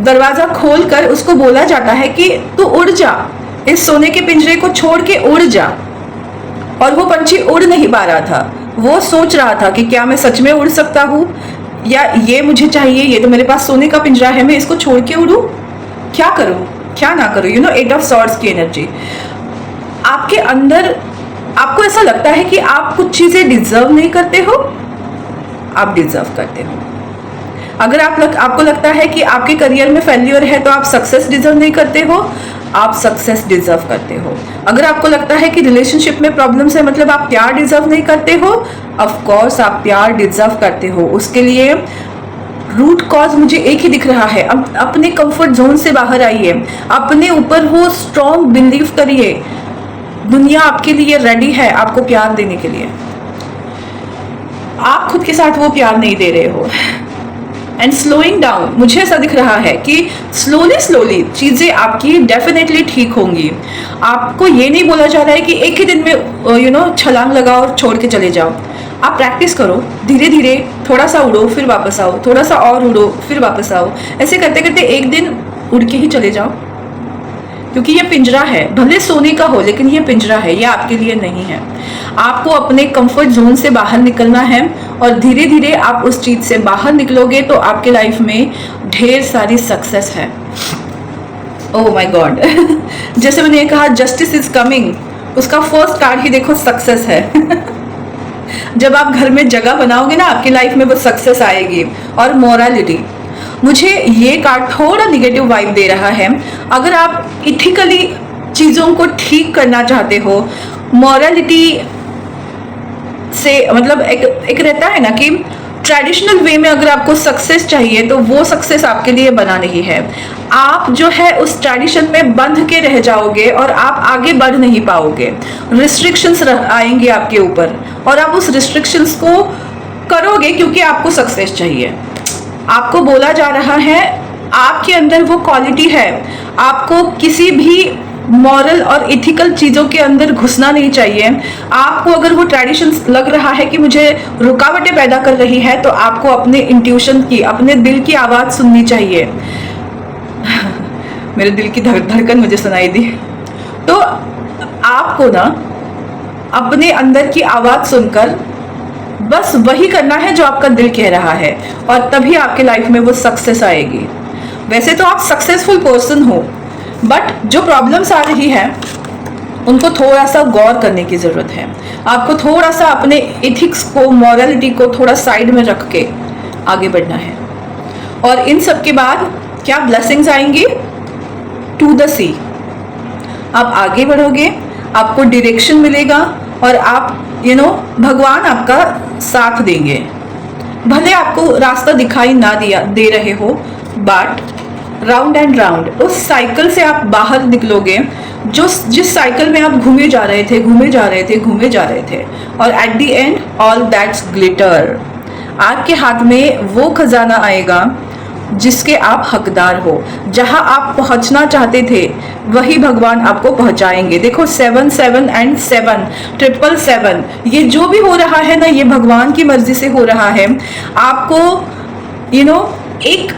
दरवाजा खोलकर उसको बोला जाता है कि तू उड़ जा, इस सोने के पिंजरे को छोड़ के उड़ जा। और वो पंछी उड़ नहीं पा रहा था। वो सोच रहा था कि क्या मैं सच में उड़ सकता हूँ, या ये मुझे चाहिए, ये तो मेरे पास सोने का पिंजरा है, मैं इसको छोड़ के उड़ूं, क्या करूं क्या ना करूं। 8 ऑफ सॉर्ड्स की एनर्जी आपके अंदर। आपको ऐसा लगता है कि आप कुछ चीजें डिजर्व नहीं करते हो, आप डिजर्व करते हो। अगर आपको लगता है कि आपके करियर में फेल्यूर है तो आप सक्सेस डिजर्व नहीं करते हो, आप सक्सेस डिजर्व करते हो। अगर आपको लगता है कि रिलेशनशिप में प्रॉब्लम्स है, मतलब आप प्यार डिजर्व नहीं करते हो, ऑफ कोर्स आप प्यार डिजर्व करते हो। उसके लिए रूट कॉज मुझे एक ही दिख रहा है। अपने कंफर्ट जोन से बाहर आइए, अपने ऊपर वो स्ट्रॉन्ग बिलीव करिए, दुनिया आपके लिए रेडी है आपको प्यार देने के लिए। आप खुद के साथ वो प्यार नहीं दे रहे हो। एंड स्लोइंग डाउन, मुझे ऐसा दिख रहा है कि स्लोली चीजें आपकी डेफिनेटली ठीक होंगी। आपको ये नहीं बोला जा रहा है कि एक ही दिन में छलांग लगाओ और छोड़ के चले जाओ। आप प्रैक्टिस करो, धीरे धीरे थोड़ा सा उड़ो फिर वापस आओ, थोड़ा सा और उड़ो फिर वापस आओ। ऐसे करते करते एक दिन उड़ के ही चले जाओ। क्योंकि ये पिंजरा है, भले सोने का हो लेकिन ये पिंजरा है, ये आपके लिए नहीं है। आपको अपने कंफर्ट जोन से बाहर निकलना है और धीरे धीरे आप उस चीज से बाहर निकलोगे तो आपके लाइफ में ढेर सारी सक्सेस है। ओह माय गॉड जैसे मैंने कहा जस्टिस इज कमिंग, उसका फर्स्ट कार्ड ही देखो सक्सेस है जब आप घर में जगह बनाओगे ना आपकी लाइफ में वो सक्सेस आएगी। और मोरालिटी, मुझे ये कार्ड थोड़ा निगेटिव वाइब दे रहा है। अगर आप इथिकली चीज़ों को ठीक करना चाहते हो, मॉरलिटी से मतलब एक रहता है ना कि ट्रेडिशनल वे में अगर आपको सक्सेस चाहिए तो वो सक्सेस आपके लिए बना नहीं है। आप जो है उस ट्रेडिशन में बंध के रह जाओगे और आप आगे बढ़ नहीं पाओगे। रिस्ट्रिक्शंस आएंगे आपके ऊपर और आप उस रिस्ट्रिक्शंस को करोगे क्योंकि आपको सक्सेस चाहिए। आपको बोला जा रहा है आपके अंदर वो क्वालिटी है, आपको किसी भी मॉरल और इथिकल चीज़ों के अंदर घुसना नहीं चाहिए। आपको अगर वो ट्रेडिशन लग रहा है कि मुझे रुकावटें पैदा कर रही है तो आपको अपने इंट्यूशन की, अपने दिल की आवाज़ सुननी चाहिए मेरे दिल की धड़कन मुझे सुनाई दी। तो आपको ना अपने अंदर की आवाज़ सुनकर बस वही करना है जो आपका दिल कह रहा है और तभी आपके लाइफ में वो सक्सेस आएगी। वैसे तो आप सक्सेसफुल पर्सन हो, बट जो प्रॉब्लम्स आ रही है उनको थोड़ा सा गौर करने की ज़रूरत है। आपको थोड़ा सा अपने एथिक्स को, मॉरलिटी को थोड़ा साइड में रख के आगे बढ़ना है। और इन सब के बाद क्या ब्लेसिंग्स आएंगी? टू द सी, आप आगे बढ़ोगे, आपको डायरेक्शन मिलेगा और आप भगवान आपका साथ देंगे। भले आपको रास्ता दिखाई ना दे रहे हो, बट राउंड एंड राउंड उस साइकिल से आप बाहर निकलोगे जिस साइकिल में आप घूमे जा रहे थे और at the end all that's glitter. आपके हाथ में वो खजाना आएगा जिसके आप हकदार हो। जहां आप पहुंचना चाहते थे वही भगवान आपको पहुंचाएंगे। देखो 7 7 एंड 7 777, ये जो भी हो रहा है ना ये भगवान की मर्जी से हो रहा है। आपको एक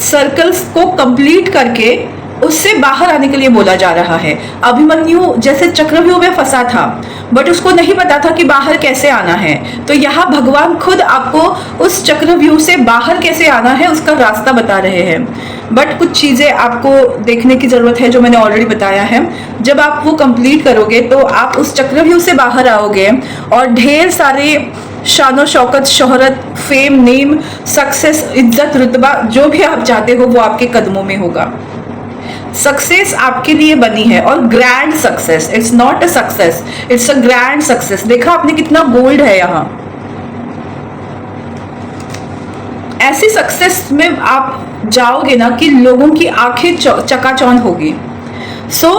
सर्कल्स को कंप्लीट करके उससे बाहर आने के लिए बोला जा रहा है। अभिमन्यु जैसे चक्रव्यूह में फंसा था बट उसको नहीं पता था कि बाहर कैसे आना है, तो यहाँ भगवान खुद आपको उस चक्रव्यूह से बाहर कैसे आना है उसका रास्ता बता रहे हैं। बट कुछ चीज़ें आपको देखने की ज़रूरत है जो मैंने ऑलरेडी बताया है। जब आप वो कंप्लीट करोगे तो आप उस चक्रव्यूह से बाहर आओगे और ढेर सारे शानो शौकत, शोहरत, फेम, नेम, सक्सेस, इज्जत, रुतबा जो भी आप चाहते हो वो आपके कदमों में होगा। सक्सेस आपके लिए बनी है और grand success, it's not a success, it's a grand success. देखा आपने कितना गोल्ड है यहाँ। ऐसी सक्सेस में आप जाओगे ना कि लोगों की आंखें चकाचौंध होगी। सो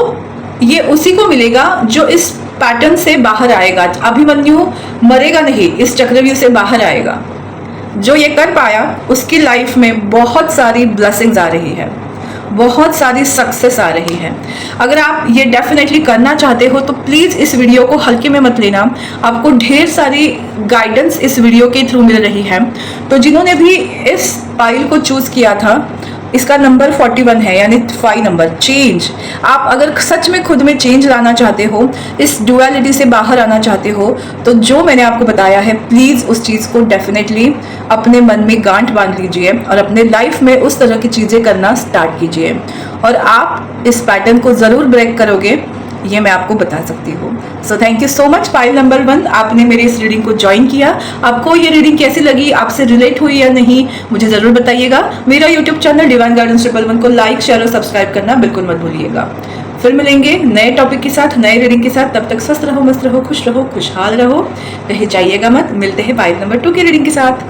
ये उसी को मिलेगा जो इस पैटर्न से बाहर आएगा। अभिमन्यु मरेगा नहीं, इस चक्रव्यूह से बाहर आएगा। जो ये कर पाया उसकी लाइफ में बहुत सारी ब्लेसिंग्स आ रही है, बहुत सारी सक्सेस आ रही है। अगर आप ये डेफिनेटली करना चाहते हो तो प्लीज़ इस वीडियो को हल्के में मत लेना। आपको ढेर सारी गाइडेंस इस वीडियो के थ्रू मिल रही है। तो जिन्होंने भी इस पाइल को चूज़ किया था, इसका नंबर 41 है, यानी 5 नंबर चेंज। आप अगर सच में खुद में चेंज लाना चाहते हो, इस डुअलिटी से बाहर आना चाहते हो, तो जो मैंने आपको बताया है प्लीज़ उस चीज़ को डेफिनेटली अपने मन में गांठ बांध लीजिए और अपने लाइफ में उस तरह की चीज़ें करना स्टार्ट कीजिए और आप इस पैटर्न को ज़रूर ब्रेक करोगे, ये मैं आपको बता सकती हूँ। So thank you so much pile number 1, आपने मेरी इस रीडिंग को ज्वाइन किया। आपको ये रीडिंग कैसी लगी, आपसे रिलेट हुई या नहीं, मुझे ज़रूर बताइएगा। मेरा यूट्यूब चैनल डिवाइन गाइडेंस 111 को लाइक, शेयर और सब्सक्राइब करना बिल्कुल मत भूलिएगा। फिर मिलेंगे नए टॉपिक के साथ, नए रीडिंग के साथ। तब तक स्वस्थ रहो, मस्त रहो, खुश रहो, खुशहाल रहो, कहीं जाइएगा मत। मिलते हैं पाइल नंबर 2 की रीडिंग के साथ।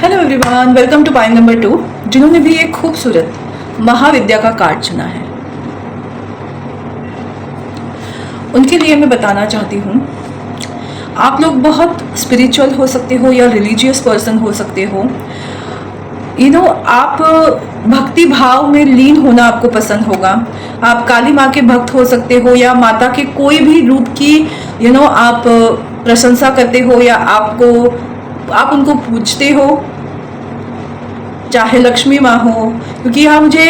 Hello everyone, welcome to pile number 2। जिन्होंने भी एक खूबसूरत महाविद्या का कार्ड चुना है उनके लिए मैं बताना चाहती हूँ, आप लोग बहुत स्पिरिचुअल हो सकते हो या रिलीजियस पर्सन हो सकते हो। आप भक्ति भाव में लीन होना आपको पसंद होगा। आप काली माँ के भक्त हो सकते हो या माता के कोई भी रूप की आप प्रशंसा करते हो या आप उनको पूजते हो, चाहे लक्ष्मी माँ हो। क्योंकि यहाँ मुझे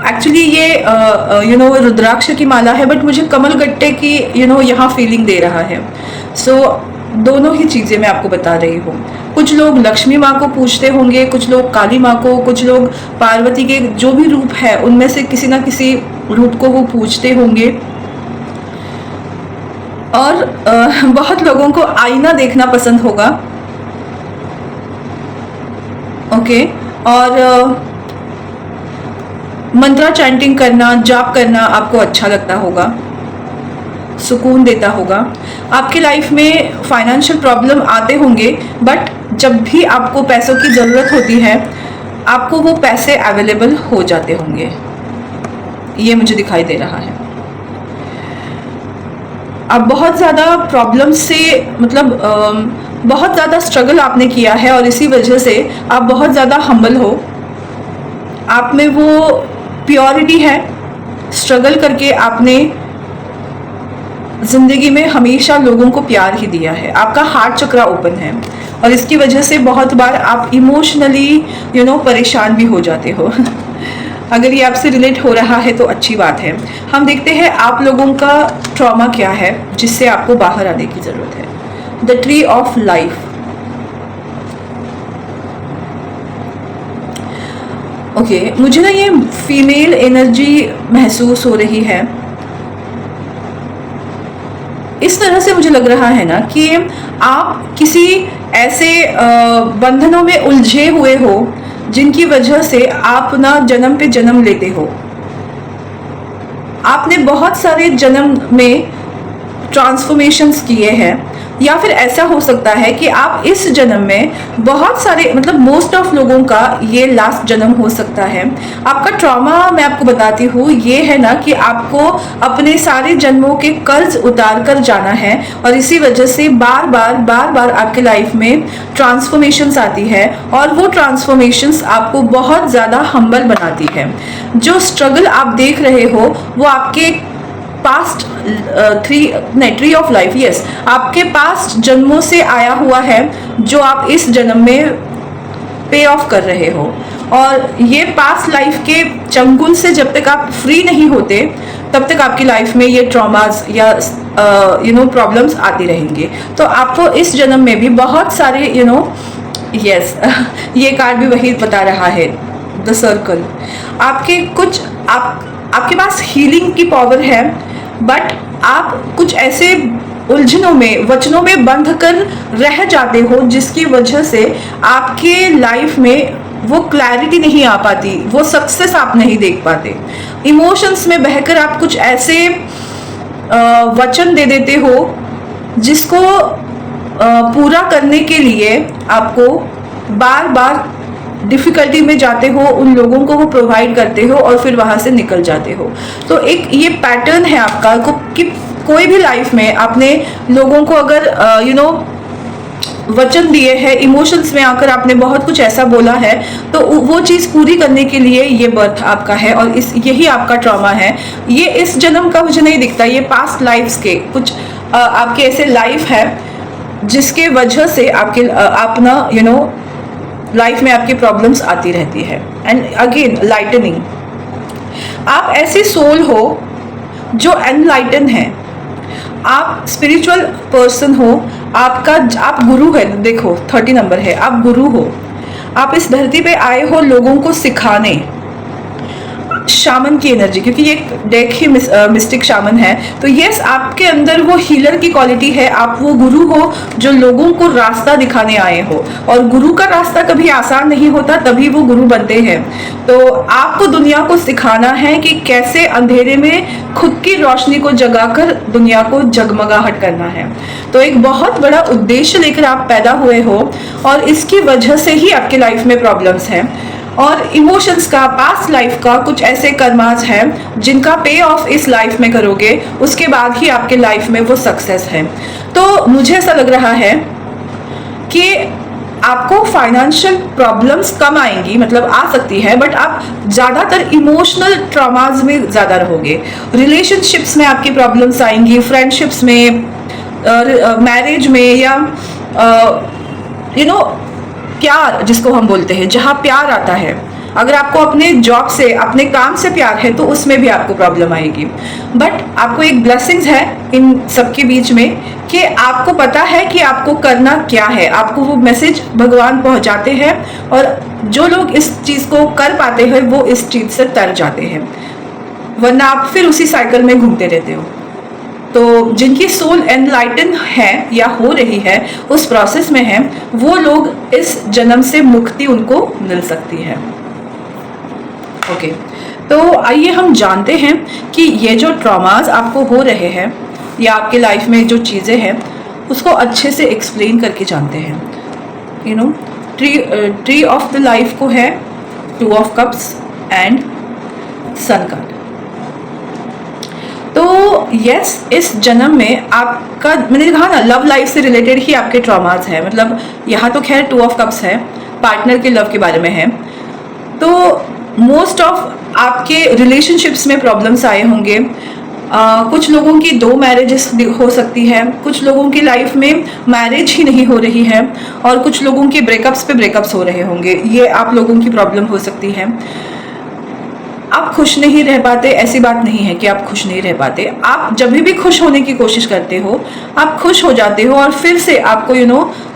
एक्चुअली ये रुद्राक्ष की माला है, बट मुझे कमल गट्टे की यहाँ फीलिंग दे रहा है। सो दोनों ही चीज़ें मैं आपको बता रही हूँ। कुछ लोग लक्ष्मी माँ को पूजते होंगे, कुछ लोग काली माँ को, कुछ लोग पार्वती के जो भी रूप है उनमें से किसी ना किसी रूप को वो पूजते होंगे। और बहुत लोगों को आईना देखना पसंद होगा। ओके। और मंत्रा चैंटिंग करना, जाप करना आपको अच्छा लगता होगा, सुकून देता होगा। आपके लाइफ में फाइनेंशियल प्रॉब्लम आते होंगे, बट जब भी आपको पैसों की ज़रूरत होती है आपको वो पैसे अवेलेबल हो जाते होंगे, ये मुझे दिखाई दे रहा है। आप बहुत ज़्यादा प्रॉब्लम से मतलब बहुत ज़्यादा स्ट्रगल आपने किया है और इसी वजह से आप बहुत ज़्यादा हम्बल हो। आप में वो प्योरिटी है, स्ट्रगल करके आपने ज़िंदगी में हमेशा लोगों को प्यार ही दिया है। आपका हार्ट चक्रा ओपन है और इसकी वजह से बहुत बार आप इमोशनली परेशान भी हो जाते हो। अगर ये आपसे रिलेट हो रहा है तो अच्छी बात है। हम देखते हैं आप लोगों का ट्रॉमा क्या है जिससे आपको बाहर आने की ज़रूरत है। The tree of life. Okay, मुझे ना ये फीमेल एनर्जी महसूस हो रही है। इस तरह से मुझे लग रहा है ना कि आप किसी ऐसे बंधनों में उलझे हुए हो जिनकी वजह से आप ना जन्म पे जन्म लेते हो। आपने बहुत सारे जन्म में ट्रांसफॉर्मेशंस किए हैं, या फिर ऐसा हो सकता है कि आप इस जन्म में बहुत सारे मतलब मोस्ट ऑफ लोगों का ये लास्ट जन्म हो सकता है। आपका ट्रॉमा मैं आपको बताती हूँ ये है ना कि आपको अपने सारे जन्मों के कर्ज उतार कर जाना है और इसी वजह से बार बार आपके लाइफ में ट्रांसफॉर्मेशंस आती है और वो ट्रांसफॉर्मेशंस आपको बहुत ज़्यादा हम्बल बनाती है। जो स्ट्रगल आप देख रहे हो वो आपके past tree of life, yes, आपके पास्ट जन्मों से आया हुआ है जो आप इस जन्म में पे ऑफ कर रहे हो। और ये पास्ट लाइफ के चंगुल से जब तक आप फ्री नहीं होते तब तक आपकी लाइफ में ये ट्रॉमास या प्रॉब्लम्स आती रहेंगे। तो आपको इस जन्म में भी बहुत सारे यस ये कार्ड भी वही बता रहा है, द सर्कल। आपके पास हीलिंग की पावर है, बट आप कुछ ऐसे उलझनों में वचनों में बंध कर रह जाते हो जिसकी वजह से आपके लाइफ में वो क्लैरिटी नहीं आ पाती, वो सक्सेस आप नहीं देख पाते। इमोशंस में बहकर आप कुछ ऐसे वचन दे देते हो जिसको पूरा करने के लिए आपको बार बार डिफ़िकल्टी में जाते हो, उन लोगों को वो प्रोवाइड करते हो और फिर वहाँ से निकल जाते हो। तो एक ये पैटर्न है आपका कि कोई भी लाइफ में आपने लोगों को अगर वचन दिए हैं, इमोशंस में आकर आपने बहुत कुछ ऐसा बोला है, तो वो चीज़ पूरी करने के लिए ये बर्थ आपका है और यही आपका ट्रॉमा है। ये इस जन्म का मुझे नहीं दिखता, ये पास्ट लाइफ्स के कुछ आपके ऐसे लाइफ है जिसके वजह से आपके आप ना लाइफ में आपकी प्रॉब्लम्स आती रहती है। एंड अगेन लाइटनिंग, आप ऐसी सोल हो जो एनलाइटन है, आप स्पिरिचुअल पर्सन हो, आप गुरु है। देखो 30 नंबर है, आप गुरु हो, आप इस धरती पे आए हो लोगों को सिखाने। शामन की एनर्जी, क्योंकि ये डेक ही मिस्टिक शामन है, तो यस आपके अंदर वो हीलर की क्वालिटी है। आप वो गुरु हो जो लोगों को रास्ता दिखाने आए हो, और गुरु का रास्ता कभी आसान नहीं होता, तभी वो गुरु बनते हैं। तो आपको दुनिया को सिखाना है कि कैसे अंधेरे में खुद की रोशनी को जगाकर दुनिया को जगमगाहट करना है। तो एक बहुत बड़ा उद्देश्य लेकर आप पैदा हुए हो और इसकी वजह से ही आपके लाइफ में प्रॉब्लम्स हैं। और इमोशंस का, पास्ट लाइफ का कुछ ऐसे कर्मास हैं जिनका पे ऑफ इस लाइफ में करोगे, उसके बाद ही आपके लाइफ में वो सक्सेस है। तो मुझे ऐसा लग रहा है कि आपको फाइनेंशियल प्रॉब्लम्स कम आएंगी, मतलब आ सकती है, बट आप ज़्यादातर इमोशनल ट्रॉमाज में ज़्यादा रहोगे। रिलेशनशिप्स में आपकी प्रॉब्लम्स आएंगी, फ्रेंडशिप्स में, मैरिज में, या प्यार जिसको हम बोलते हैं, जहाँ प्यार आता है अगर आपको अपने जॉब से, अपने काम से प्यार है तो उसमें भी आपको प्रॉब्लम आएगी। बट आपको एक ब्लेसिंग्स है इन सबके बीच में कि आपको पता है कि आपको करना क्या है, आपको वो मैसेज भगवान पहुंचाते हैं, और जो लोग इस चीज़ को कर पाते हैं वो इस चीज़ से तर जाते हैं, वरना आप फिर उसी साइकिल में घूमते रहते हो। तो जिनकी सोल एनलाइटन है या हो रही है, उस प्रोसेस में है, वो लोग इस जन्म से मुक्ति उनको मिल सकती है। ओके, तो आइए हम जानते हैं कि ये जो ट्रॉमास आपको हो रहे हैं या आपके लाइफ में जो चीज़ें हैं उसको अच्छे से एक्सप्लेन करके जानते हैं। You know, tree of the life को है 2 of cups and sun card. तो यस, इस जन्म में आपका, मैंने कहा ना, लव लाइफ से रिलेटेड ही आपके ट्रॉमास हैं। मतलब यहाँ तो खैर 2 ऑफ कप्स है, पार्टनर के लव के बारे में है। तो मोस्ट ऑफ आपके रिलेशनशिप्स में प्रॉब्लम्स आए होंगे। कुछ लोगों की 2 मैरिजेस हो सकती है, कुछ लोगों की लाइफ में मैरिज ही नहीं हो रही है, और कुछ लोगों के ब्रेकअप्स पे ब्रेकअप्स हो रहे होंगे। ये आप लोगों की प्रॉब्लम हो सकती है। आप खुश नहीं रह पाते, ऐसी बात नहीं है कि आप खुश नहीं रह पाते। आप जब भी खुश होने की कोशिश करते हो, आप खुश हो जाते हो, और फिर से आपको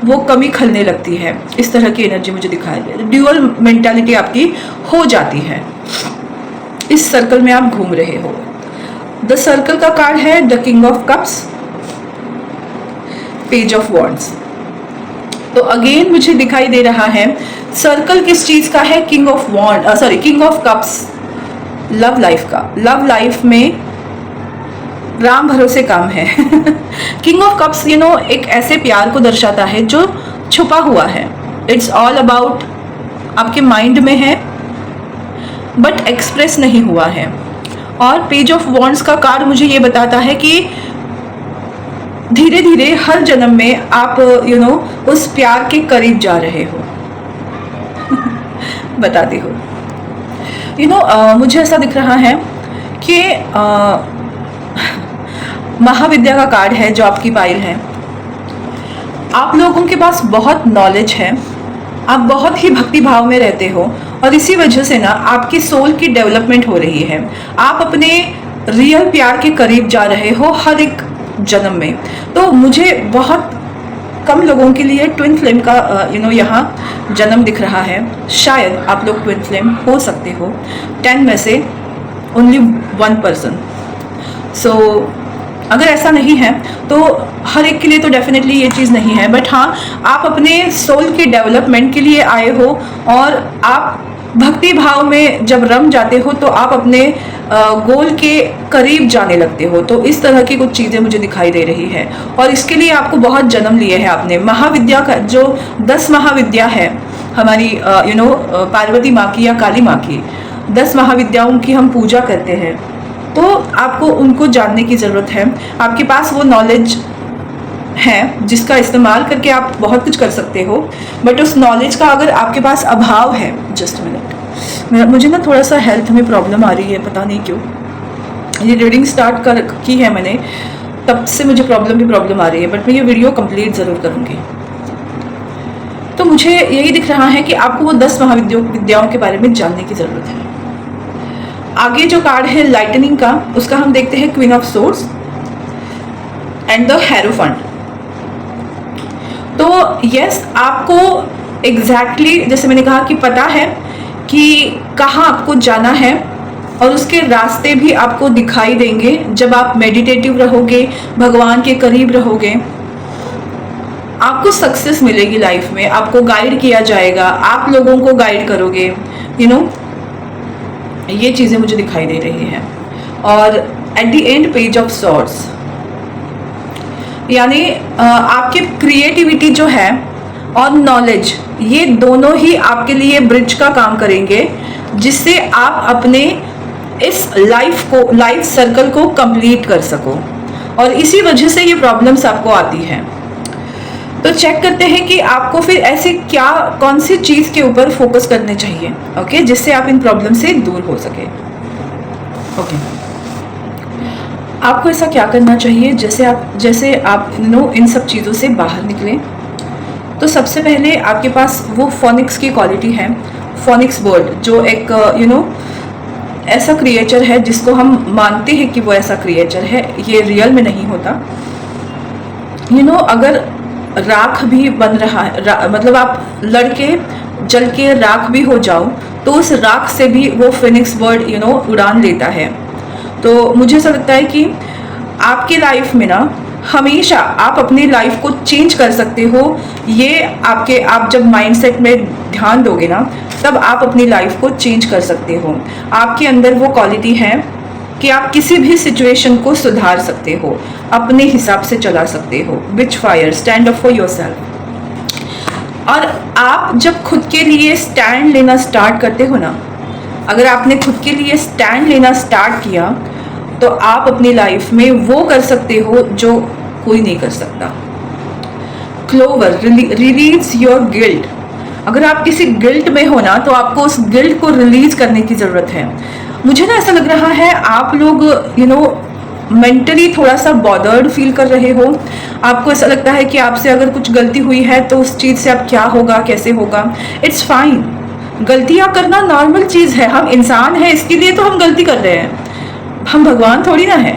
वो कमी खलने लगती है। इस तरह की एनर्जी मुझे दिखाई दे, ड्यूअल मेंटालिटी आपकी हो जाती है। इस सर्कल में आप घूम रहे हो। द सर्कल का कार्ड है the king of cups, page of wands. तो अगेन मुझे दिखाई दे रहा है सर्कल किस चीज का है, king of cups, love life का। लव लाइफ में राम भरोसे काम है। किंग ऑफ कप्स एक ऐसे प्यार को दर्शाता है जो छुपा हुआ है। इट्स ऑल अबाउट आपके माइंड में है बट एक्सप्रेस नहीं हुआ है। और पेज ऑफ वॉन्ड्स का कार्ड मुझे ये बताता है कि धीरे धीरे हर जन्म में आप उस प्यार के करीब जा रहे हो। बताती हो। मुझे ऐसा दिख रहा है कि महाविद्या का कार्ड है जो आपकी पाइल है। आप लोगों के पास बहुत नॉलेज है, आप बहुत ही भक्ति भाव में रहते हो, और इसी वजह से ना आपकी सोल की डेवलपमेंट हो रही है। आप अपने रियल प्यार के करीब जा रहे हो हर एक जन्म में। तो मुझे बहुत कम लोगों के लिए ट्विन फ्लेम का यहाँ जन्म दिख रहा है। शायद आप लोग ट्विन फ्लेम हो सकते हो। 10 में से ओनली 1 पर्सन। सो अगर ऐसा नहीं है तो हर एक के लिए तो डेफिनेटली ये चीज़ नहीं है। बट हाँ, आप अपने सोल के डेवलपमेंट के लिए आए हो, और आप भक्ति भाव में जब रम जाते हो तो आप अपने गोल के करीब जाने लगते हो। तो इस तरह की कुछ चीज़ें मुझे दिखाई दे रही है, और इसके लिए आपको बहुत जन्म लिए हैं आपने। महाविद्या का जो 10 महाविद्या है हमारी पार्वती माँ की या काली माँ की, 10 महाविद्याओं की हम पूजा करते हैं। तो आपको उनको जानने की ज़रूरत है। आपके पास वो नॉलेज है जिसका इस्तेमाल करके आप बहुत कुछ कर सकते हो। बट उस नॉलेज का अगर आपके पास अभाव है, जस्ट मिनट, मुझे ना थोड़ा सा हेल्थ में प्रॉब्लम आ रही है, पता नहीं क्यों। ये रीडिंग स्टार्ट की है मैंने, तब से मुझे प्रॉब्लम आ रही है, बट मैं ये वीडियो कंप्लीट ज़रूर करूँगी। तो मुझे यही दिख रहा है कि आपको वो 10 महाविद्याओं के बारे में जानने की ज़रूरत है। आगे जो कार्ड है लाइटनिंग का, उसका हम देखते हैं queen of swords and the hierophant. तो यस, आपको एग्जैक्टली जैसे मैंने कहा कि पता है कि कहाँ आपको जाना है, और उसके रास्ते भी आपको दिखाई देंगे जब आप मेडिटेटिव रहोगे, भगवान के करीब रहोगे। आपको सक्सेस मिलेगी लाइफ में, आपको गाइड किया जाएगा, आप लोगों को गाइड करोगे। ये चीज़ें मुझे दिखाई दे रही हैं। और at the end page of swords, यानी आपकी क्रिएटिविटी जो है और नॉलेज, ये दोनों ही आपके लिए ब्रिज का काम करेंगे, जिससे आप अपने इस लाइफ सर्कल को कंप्लीट कर सको। और इसी वजह से ये प्रॉब्लम्स आपको आती हैं। तो चेक करते हैं कि आपको फिर ऐसी कौन सी चीज़ के ऊपर फोकस करने चाहिए, ओके, जिससे आप इन प्रॉब्लम से दूर हो सके। ओके, आपको ऐसा क्या करना चाहिए, जैसे आप इन सब चीज़ों से बाहर निकलें। तो सबसे पहले आपके पास वो फोनिक्स की क्वालिटी है। फोनिक्स बर्ड, जो एक ऐसा क्रिएचर है जिसको हम मानते हैं कि वो ऐसा क्रिएचर है, ये रियल में नहीं होता। अगर राख भी बन रहा है, मतलब आप लड़के जल के राख भी हो जाओ, तो उस राख से भी वो फिनिक्स बर्ड उड़ान लेता है। तो मुझे ऐसा लगता है कि आपके लाइफ में ना हमेशा आप अपनी लाइफ को चेंज कर सकते हो। ये आप जब माइंडसेट में ध्यान दोगे ना, तब आप अपनी लाइफ को चेंज कर सकते हो। आपके अंदर वो क्वालिटी है कि आप किसी भी सिचुएशन को सुधार सकते हो, अपने हिसाब से चला सकते हो। Which fire, stand up for yourself. और आप जब खुद के लिए स्टैंड लेना स्टार्ट करते हो ना, अगर आपने खुद के लिए स्टैंड लेना स्टार्ट किया, तो आप अपनी लाइफ में वो कर सकते हो जो कोई नहीं कर सकता। Clover, release your guilt. अगर आप किसी गिल्ट में हो ना, तो आपको उस गिल्ट को रिलीज करने की ज़रूरत है। मुझे ना ऐसा लग रहा है आप लोग मेंटली थोड़ा सा बॉदर्ड फील कर रहे हो। आपको ऐसा लगता है कि आपसे अगर कुछ गलती हुई है तो उस चीज़ से अब क्या होगा, कैसे होगा। इट्स फाइन, गलतियाँ करना नॉर्मल चीज़ है। हम इंसान हैं, इसके लिए तो हम गलती कर रहे हैं, हम भगवान थोड़ी ना है।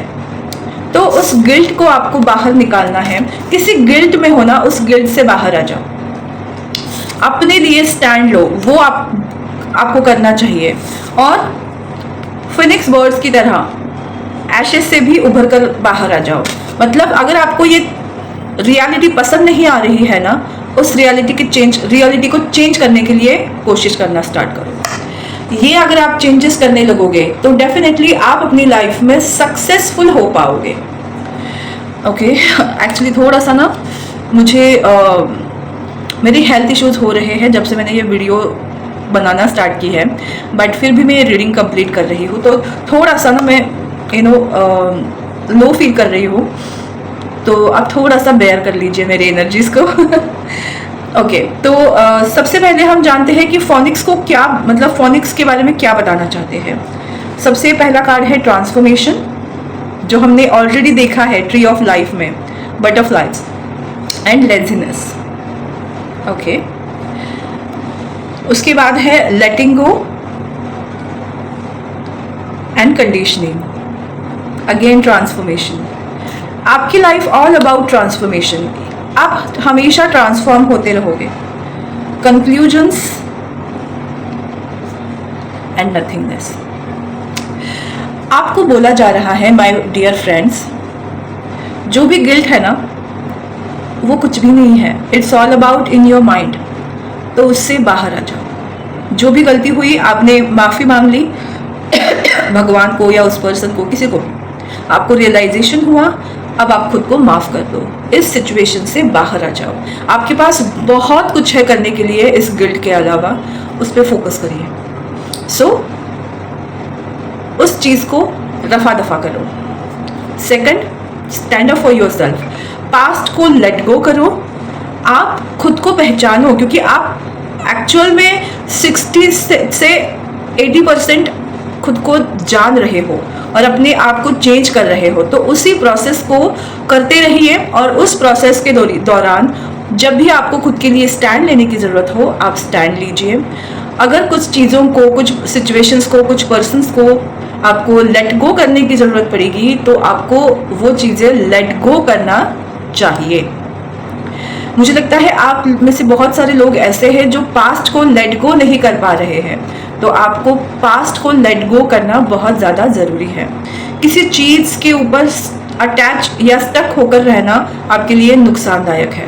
तो उस गिल्ट को आपको बाहर निकालना है। किसी गिल्ट में हो ना, उस गिल्ट से बाहर आ जाओ, अपने लिए स्टैंड लो, वो आपको करना चाहिए। और फिनिक्स बर्ड्स की तरह एशेस से भी उभर कर बाहर आ जाओ। मतलब अगर आपको ये रियलिटी पसंद नहीं आ रही है ना, उस रियलिटी को चेंज करने के लिए कोशिश करना स्टार्ट करो। ये अगर आप चेंजेस करने लगोगे तो डेफिनेटली आप अपनी लाइफ में सक्सेसफुल हो पाओगे। ओके, एक्चुअली थोड़ा सा ना मुझे मेरी हेल्थ इश्यूज हो रहे हैं जब से मैंने ये वीडियो बनाना स्टार्ट की है, बट फिर भी मैं ये रीडिंग कंप्लीट कर रही हूँ। तो थोड़ा सा ना मैं लो फील कर रही हूँ, तो आप थोड़ा सा बेयर कर लीजिए मेरी एनर्जीज को। ओके, तो सबसे पहले हम जानते हैं कि फोनिक्स को क्या, मतलब फोनिक्स के बारे में क्या बताना चाहते हैं। सबसे पहला कार्ड है ट्रांसफॉर्मेशन, जो हमने ऑलरेडी देखा है ट्री ऑफ लाइफ में, बटरफ्लाइज एंड लेजीनेस। ओके, उसके बाद है letting go and conditioning, again transformation. आपकी लाइफ ऑल अबाउट ट्रांसफॉर्मेशन। आप हमेशा ट्रांसफॉर्म होते रहोगे। Conclusions and nothingness. आपको बोला जा रहा है माय डियर फ्रेंड्स, जो भी गिल्ट है ना, वो कुछ भी नहीं है। It's all about in your mind. तो उससे बाहर आ जाओ। जो भी गलती हुई, आपने माफ़ी मांग ली भगवान को या उस पर्सन को, किसी को भी, आपको रियलाइजेशन हुआ, अब आप खुद को माफ़ कर दो। इस सिचुएशन से बाहर आ जाओ। आपके पास बहुत कुछ है करने के लिए इस गिल्ट के अलावा, उस पर फोकस करिए। सो उस चीज़ को रफा दफा करो। Second, stand up for yourself. Past को लेट गो करो। आप खुद को पहचानो, क्योंकि आप एक्चुअल में 60 से 80% खुद को जान रहे हो और अपने आप को चेंज कर रहे हो। तो उसी प्रोसेस को करते रहिए, और उस प्रोसेस के दौरान जब भी आपको खुद के लिए स्टैंड लेने की ज़रूरत हो, आप स्टैंड लीजिए। अगर कुछ चीज़ों को, कुछ सिचुएशंस को, कुछ पर्सन्स को आपको लेट गो करने की ज़रूरत पड़ेगी, तो आपको वो चीज़ें लेट गो करना चाहिए। मुझे लगता है आप में से बहुत सारे लोग ऐसे हैं जो पास्ट को लेट गो नहीं कर पा रहे हैं। तो आपको पास्ट को लेट गो करना बहुत ज़्यादा ज़रूरी है। किसी चीज़ के ऊपर अटैच या स्टक होकर रहना आपके लिए नुकसानदायक है।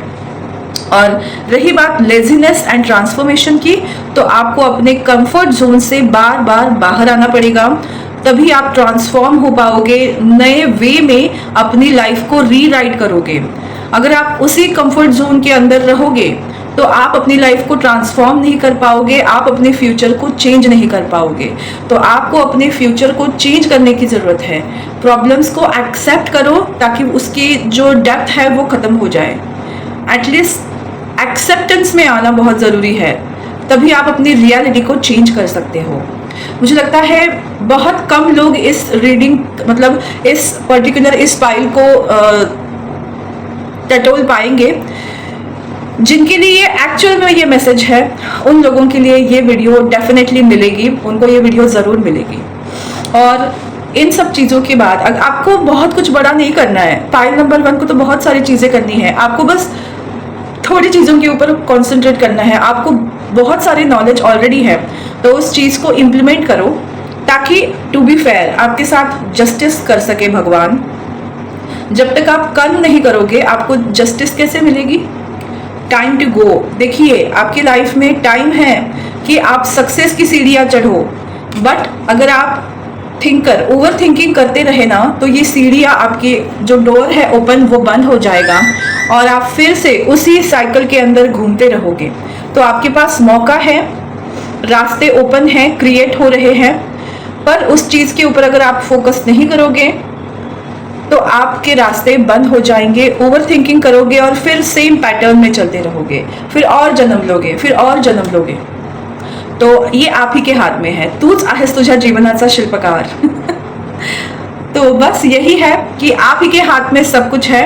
और रही बात लेजीनेस एंड ट्रांसफॉर्मेशन की, तो आपको अपने कंफर्ट जोन से बार बार बाहर आना पड़ेगा, तभी आप ट्रांसफॉर्म हो पाओगे, नए वे में अपनी लाइफ को रीराइट करोगे। अगर आप उसी कंफर्ट जोन के अंदर रहोगे तो आप अपनी लाइफ को ट्रांसफॉर्म नहीं कर पाओगे, आप अपने फ्यूचर को चेंज नहीं कर पाओगे। तो आपको अपने फ्यूचर को चेंज करने की ज़रूरत है। प्रॉब्लम्स को एक्सेप्ट करो ताकि उसकी जो डेप्थ है वो ख़त्म हो जाए। एटलीस्ट एक्सेप्टेंस में आना बहुत ज़रूरी है, तभी आप अपनी रियलिटी को चेंज कर सकते हो। मुझे लगता है बहुत कम लोग इस रीडिंग, मतलब इस पर्टिकुलर इस फाइल को टटोल पाएंगे। जिनके लिए एक्चुअल में ये मैसेज है, उन लोगों के लिए ये वीडियो डेफिनेटली मिलेगी, उनको ये वीडियो ज़रूर मिलेगी। और इन सब चीज़ों के बाद आपको बहुत कुछ बड़ा नहीं करना है। पाइल नंबर 1 को तो बहुत सारी चीज़ें करनी है, आपको बस थोड़ी चीज़ों के ऊपर कॉन्सेंट्रेट करना है। आपको बहुत सारी नॉलेज ऑलरेडी है, तो उस चीज़ को इम्प्लीमेंट करो ताकि टू बी फेयर आपके साथ जस्टिस कर सके भगवान। जब तक आप कर्म नहीं करोगे आपको जस्टिस कैसे मिलेगी? Time to go. देखिए आपकी लाइफ में टाइम है कि आप सक्सेस की सीढ़ियाँ चढ़ो, बट अगर आप ओवर थिंकिंग करते रहे ना, तो ये सीढ़ियाँ, आपकी जो डोर है ओपन, वो बंद हो जाएगा और आप फिर से उसी साइकिल के अंदर घूमते रहोगे। तो आपके पास मौका है, रास्ते ओपन हैं, क्रिएट हो रहे हैं, पर उस चीज़ के ऊपर अगर आप फोकस नहीं करोगे तो आपके रास्ते बंद हो जाएंगे। ओवर थिंकिंग करोगे और फिर सेम पैटर्न में चलते रहोगे, फिर और जन्म लोगे, फिर और जन्म लोगे। तो ये आप ही के हाथ में है, तूच आहेस तुझ्या जीवनाचा शिल्पकार। तो बस यही है कि आप ही के हाथ में सब कुछ है।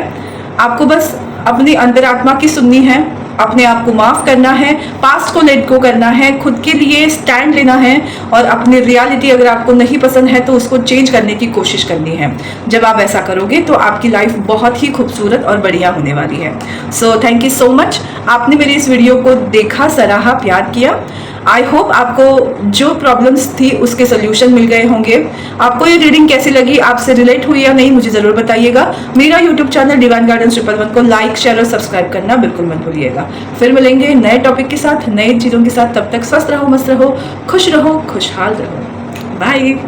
आपको बस अपनी अंतरात्मा की सुननी है, अपने आप को माफ करना है, पास्ट को लेट गो करना है, खुद के लिए स्टैंड लेना है और अपनी रियलिटी अगर आपको नहीं पसंद है तो उसको चेंज करने की कोशिश करनी है। जब आप ऐसा करोगे तो आपकी लाइफ बहुत ही खूबसूरत और बढ़िया होने वाली है। So thank you so much, आपने मेरी इस वीडियो को देखा, सराहा, प्यार किया। आई होप आपको जो प्रॉब्लम्स थी उसके सोल्यूशन मिल गए होंगे। आपको ये रीडिंग कैसी लगी, आपसे रिलेट हुई या नहीं, मुझे ज़रूर बताइएगा। मेरा यूट्यूब चैनल डिवाइन गाइडेंस 111 को लाइक, शेयर और सब्सक्राइब करना बिल्कुल मत भूलिएगा। फिर मिलेंगे नए टॉपिक के साथ, नए चीज़ों के साथ। तब तक स्वस्थ रहो, मस्त रहो, खुश रहो, खुशहाल रहो। बाय।